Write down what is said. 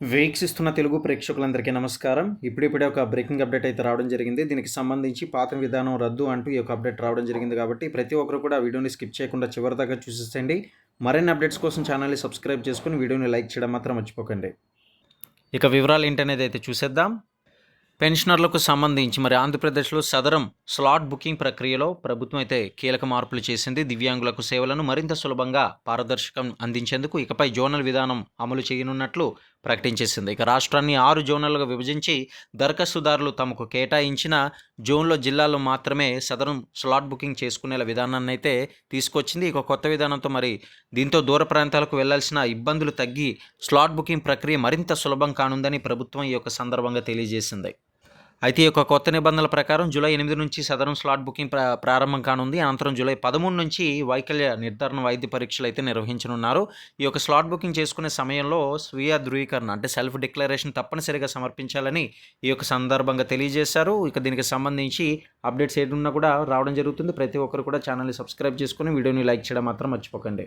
వీక్షిస్తున్న తెలుగు ప్రేక్షకులందరికీ నమస్కారం. ఇప్పుడిప్పుడే ఒక బ్రేకింగ్ అప్డేట్ అయితే రావడం జరిగింది. దీనికి సంబంధించి పాత విధానం రద్దు అంటూ ఈ యొక్క అప్డేట్ రావడం జరిగింది కాబట్టి ప్రతి ఒక్కరు కూడా వీడియోని స్కిప్ చేయకుండా చివరిదాకా చూసేసేయండి. మరిన్ని అప్డేట్స్ కోసం ఛానల్ని సబ్స్క్రైబ్ చేసుకుని వీడియోని లైక్ చేయడం మాత్రం మర్చిపోకండి. ఇక వివరాలు ఏంటనేది అయితే చూసేద్దాం. పెన్షనర్లకు సంబంధించి మరి ఆంధ్రప్రదేశ్లో సదరం స్లాట్ బుకింగ్ ప్రక్రియలో ప్రభుత్వం అయితే కీలక మార్పులు చేసింది. దివ్యాంగులకు సేవలను మరింత సులభంగా పారదర్శకం అందించేందుకు ఇకపై జోనల్ విధానం అమలు చేయనున్నట్లు ప్రకటించేసింది. ఇక రాష్ట్రాన్ని 6 జోనల్గా విభజించి దరఖాస్తుదారులు తమకు కేటాయించిన జోన్లో జిల్లాల్లో మాత్రమే సదరం స్లాట్ బుకింగ్ చేసుకునేలా విధానాన్ని అయితే తీసుకొచ్చింది. ఇక కొత్త విధానంతో మరి దీంతో దూర ప్రాంతాలకు వెళ్లాల్సిన ఇబ్బందులు తగ్గి స్లాట్ బుకింగ్ ప్రక్రియ మరింత సులభం కానుందని ప్రభుత్వం ఈ యొక్క సందర్భంగా తెలియజేసింది. అయితే ఈ యొక్క కొత్త నిబంధనల ప్రకారం జూలై 8 నుంచి సదరం స్లాట్ బుకింగ్ ప్రారంభం కానుంది. అనంతరం జూలై 13 నుంచి వైకల్య నిర్ధారణ వైద్య పరీక్షలు అయితే నిర్వహించనున్నారు. ఈ యొక్క స్లాట్ బుకింగ్ చేసుకునే సమయంలో స్వీయ ధృవీకరణ అంటే సెల్ఫ్ డిక్లరేషన్ తప్పనిసరిగా సమర్పించాలని ఈ యొక్క సందర్భంగా తెలియజేశారు. ఇక దీనికి సంబంధించి అప్డేట్స్ ఏదున్నా కూడా రావడం జరుగుతుంది. ప్రతి ఒక్కరు కూడా ఛానల్ని సబ్స్క్రైబ్ చేసుకుని వీడియోని లైక్ చేయడం మాత్రం మర్చిపోకండి.